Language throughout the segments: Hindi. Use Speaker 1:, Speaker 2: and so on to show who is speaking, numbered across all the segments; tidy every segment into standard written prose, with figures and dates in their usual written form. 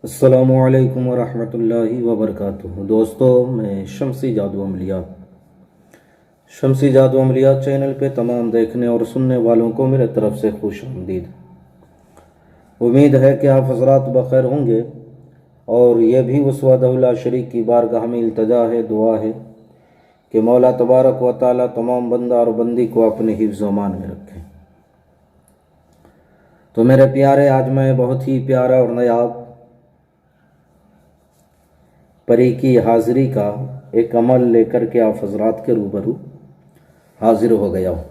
Speaker 1: अस्सलामुअलैकुम वरहमतुल्लाहि वबरकातुहू। दोस्तों, मैं शम्सी जादू अमलियात चैनल पे तमाम देखने और सुनने वालों को मेरे तरफ से खुश आमदीद। उम्मीद है कि आप हजरात बखैर होंगे और यह भी उस वहदहुल्ला शरीक की बारगाह में इल्तजा है, दुआ है कि मौला तबारक व तआला तमाम बंदा और बंदी को अपने हिफ्ज़ व अमान में रखें। तो मेरे प्यारे, आज मैं बहुत ही प्यारा और नायाब परी की हाज़िरी का एक अमल लेकर के आप हजरात के रूबरू हाजिर हो गया हूँ।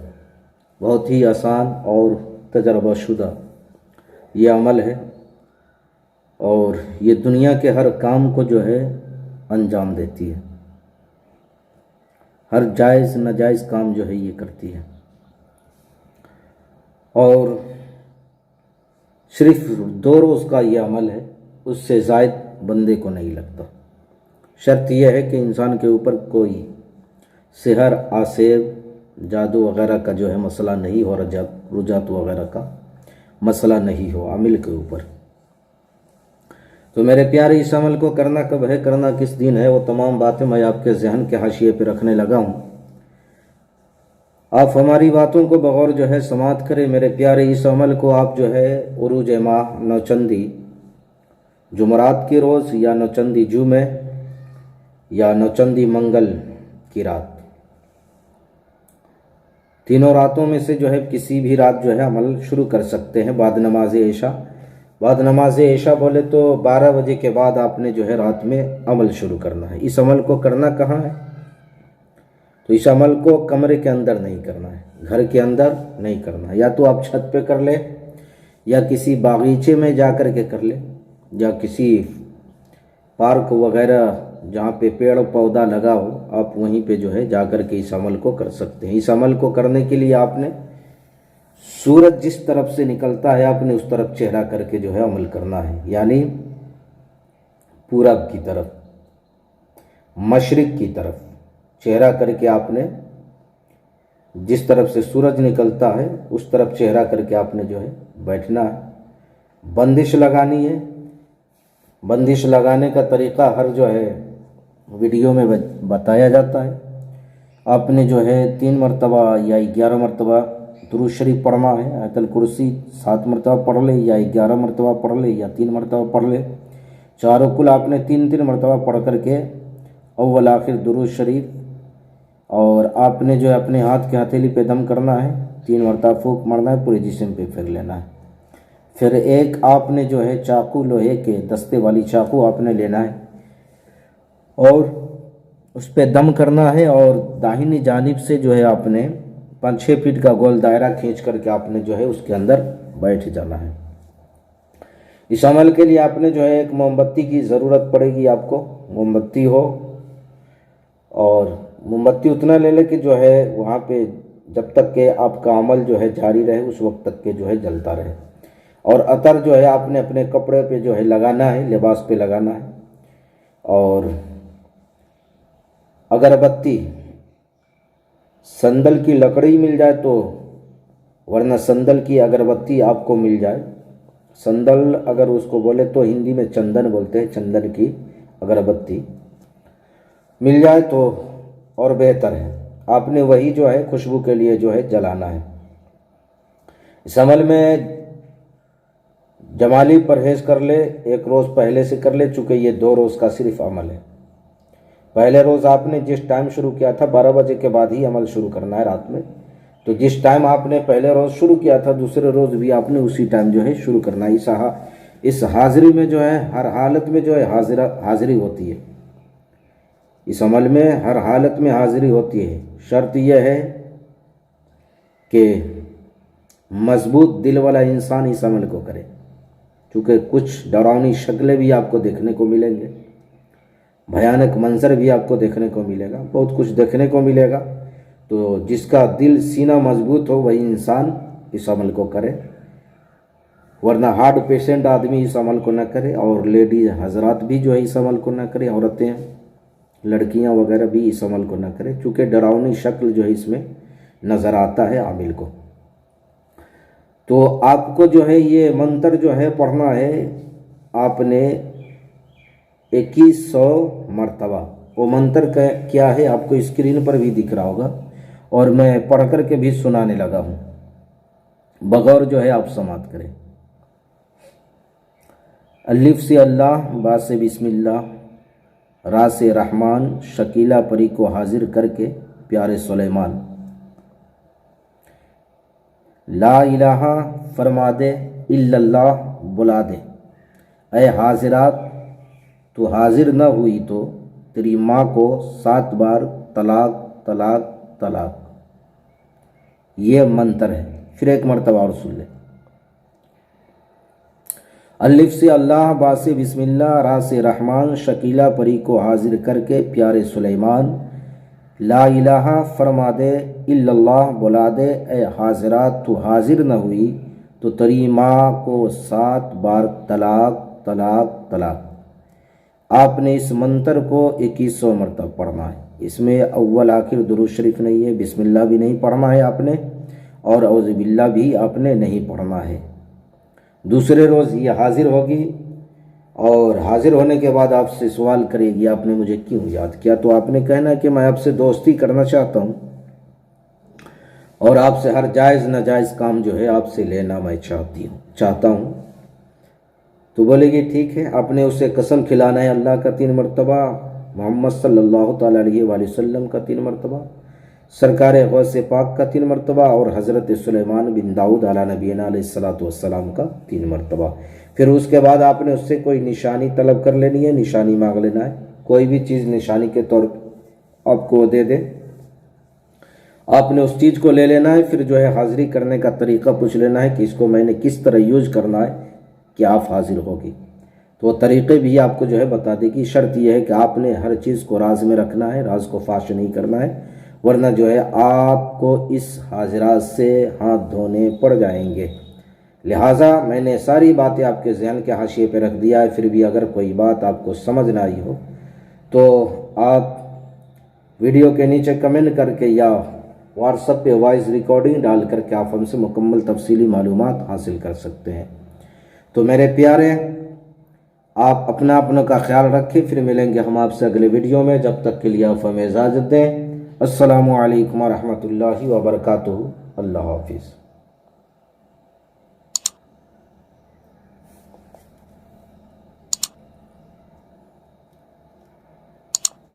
Speaker 1: बहुत ही आसान और तजर्बाशुदा ये अमल है और ये दुनिया के हर काम को जो है अंजाम देती है। हर जायज़ नाजायज़ काम जो है ये करती है और सिर्फ 2 रोज़ का ये अमल है, उससे ज़ायद बंदे को नहीं लगता। शर्त यह है कि इंसान के ऊपर कोई सिहर, आसेब, जादू वगैरह का जो है मसला नहीं हो, रुजात वगैरह का मसला नहीं हो अमिल के ऊपर। तो मेरे प्यारे, इस अमल को करना कब है, करना किस दिन है, वो तमाम बातें मैं आपके जहन के हाशिए पे रखने लगा हूँ। आप हमारी बातों को बगौर जो है समात करें मेरे प्यारे। इस अमल को आप जो है उरूज माह, नौचंदी जुमरात की रोज़ या नौचंदी जुमे या नौचंदी मंगल की रात, तीनों रातों में से जो है किसी भी रात जो है अमल शुरू कर सकते हैं बाद नमाज ऐशा। बाद नमाज ऐशा बोले तो 12 बजे के बाद आपने जो है रात में अमल शुरू करना है। इस अमल को करना कहाँ है? तो इस अमल को कमरे के अंदर नहीं करना है, घर के अंदर नहीं करना है। या तो आप छत पे कर ले या किसी बागीचे में जा कर के कर ले या किसी पार्क वगैरह जहाँ पे पेड़ पौधा लगा हो, आप वहीं पे जो है जा कर के इस अमल को कर सकते हैं। इस अमल को करने के लिए आपने सूरज जिस तरफ से निकलता है आपने उस तरफ चेहरा करके जो है अमल करना है, यानी पूरब की तरफ, मशरिक की तरफ चेहरा करके आपने जिस तरफ से सूरज निकलता है उस तरफ चेहरा करके आपने जो है बैठना है। बंदिश लगानी है। बंदिश लगाने का तरीक़ा हर जो है वीडियो में बताया जाता है। आपने जो है 3 मरतबा या 11 मरतबा दुरूद शरीफ पढ़ना है। आयतल कुर्सी 7 मरतबा पढ़ ले या 11 मरतबा पढ़ ले या 3 मरतबा पढ़ ले, चारों कुल आपने 3-3 मरतबा पढ़ करके अव्वल आखिर दुरूद शरीफ, और आपने जो है अपने हाथ के हथेली पे दम करना है, 3 मरतबा फूंक मारना है, पूरे जिस्म पे फिर लेना है। फिर एक आपने जो है चाकू, लोहे के दस्ते वाली चाकू आपने लेना है और उस पर दम करना है और दाहिनी जानिब से जो है आपने 5-6 फीट का गोल दायरा खींच करके आपने जो है उसके अंदर बैठ जाना है। इस अमल के लिए आपने जो है एक मोमबत्ती की ज़रूरत पड़ेगी। आपको मोमबत्ती हो और मोमबत्ती उतना ले ले कि जो है वहाँ पे जब तक के आपका अमल जो है जारी रहे उस वक्त तक के जो है जलता रहे। और अतर जो है आपने अपने कपड़े पे जो है लगाना है, लिबास पे लगाना है। और अगरबत्ती संदल की लकड़ी मिल जाए तो, वरना संदल की अगरबत्ती आपको मिल जाए। संदल अगर उसको बोले तो हिंदी में चंदन बोलते हैं, चंदन की अगरबत्ती मिल जाए तो और बेहतर है। आपने वही जो है खुशबू के लिए जो है जलाना है। इस अमल में जमाली परहेज़ कर ले, 1 रोज़ पहले से कर ले, चूँकि ये 2 रोज़ का सिर्फ अमल है। पहले रोज़ आपने जिस टाइम शुरू किया था 12 बजे के बाद ही अमल शुरू करना है रात में। तो जिस टाइम आपने पहले रोज़ शुरू किया था दूसरे रोज़ भी आपने उसी टाइम जो है शुरू करना है। इस हाज़िरी में जो है हर हालत में जो है हाज़िरी होती है। इस अमल में हर हालत में हाज़िरी होती है। शर्त यह है कि मजबूत दिल वाला इंसान इस अमल को करे, क्योंकि कुछ डरावनी शक्लें भी आपको देखने को मिलेंगे, भयानक मंजर भी आपको देखने को मिलेगा, बहुत कुछ देखने को मिलेगा। तो जिसका दिल सीना मजबूत हो वही इंसान इस अमल को करे, वरना हार्ट पेशेंट आदमी इस अमल को न करे और लेडीज हजरात भी जो है इस अमल को न करे, औरतें लड़कियां वगैरह भी इस अमल को न करें, क्योंकि डरावनी शक्ल जो है इसमें नज़र आता है आमिल को। तो आपको जो है ये मंत्र जो है पढ़ना है। आपने 2100 मरतबा। वो मंत्र क्या है आपको स्क्रीन पर भी दिख रहा होगा और मैं पढ़ कर के भी सुनाने लगा हूँ, बगौर जो है आप समाप्त करें। अलिफ से अल्लाह, बा से बिस्मिल्लाह, रा से रहमान, शकीला परी को हाजिर करके प्यारे सुलेमान। ला इलाहा फरमा दे, इल्लल्लाह बुला दे, ऐ हाजिरात तू हाजिर न हुई तो तेरी माँ को 7 बार तलाक तलाक तलाक। ये मंत्र है, फिर एक मरतबा और सुन ले। अलिफ से अल्लाह, बा से बिस्मिल्लाह, रा से रहमान, शकीला परी को हाजिर करके प्यारे सुलेमान। ला इलाहा फरमा दे, इल्लल्लाह बुला दे, ए हाजिरात तू हाजिर न हुई तो तेरी माँ को 7 बार तलाक तलाक तलाक। आपने इस मंत्र को 2100 मरतबा पढ़ना है। इसमें अव्वल आखिर दुरूद शरीफ नहीं है, बिस्मिल्लाह भी नहीं पढ़ना है आपने, और औज़ु बिल्लाह भी आपने नहीं पढ़ना है। दूसरे रोज़ ये हाजिर होगी और हाजिर होने के बाद आपसे सवाल करेगी आपने मुझे क्यों याद किया। तो आपने कहना कि मैं आपसे दोस्ती करना चाहता हूँ और आपसे हर जायज़ नाजायज़ काम जो है आपसे लेना मैं चाहता हूँ। तो बोलेगी ठीक है। आपने उसे कसम खिलाना है अल्लाह का 3 मरतबा, मोहम्मद सल्लल्लाहु ताला अलैहि वसल्लम का 3 मरतबा, सरकार गौसे पाक का 3 मरतबा और हज़रत सुलेमान बिन दाऊद अला नबीना अलैहिस्सलातु वस्सलाम का 3 मरतबा। फिर उसके बाद आपने उससे कोई निशानी तलब कर लेनी है, निशानी मांग लेना है। कोई भी चीज़ निशानी के तौर पर आपको दे दे, आपने उस चीज़ को ले लेना है। फिर जो है हाज़िरी करने का तरीक़ा पूछ लेना है कि इसको मैंने किस तरह यूज करना है कि आप हाजिर होगी। तो वो तरीक़े भी आपको जो है बता देगी। शर्त यह है कि आपने हर चीज़ को राज में रखना है, राज को फाश नहीं करना है, वरना जो है आपको इस हाजिरात से हाथ धोने पड़ जाएंगे। लिहाजा मैंने सारी बातें आपके जहन के हाशिए पे रख दिया है। फिर भी अगर कोई बात आपको समझ ना आई हो तो आप वीडियो के नीचे कमेंट करके या व्हाट्सएप पे वॉइस रिकॉर्डिंग डाल करके आप हमसे मुकम्मल तफसीली मालूमात हासिल कर सकते हैं। तो मेरे प्यारे, आप अपना का ख्याल रखें। फिर मिलेंगे हम आपसे अगले वीडियो में। जब तक के लिए आप हमें इजाज़त दें। अस्सलामु अलैकुम व रहमतुल्लाहि व बरकातुहू। अल्लाह हाफिज़।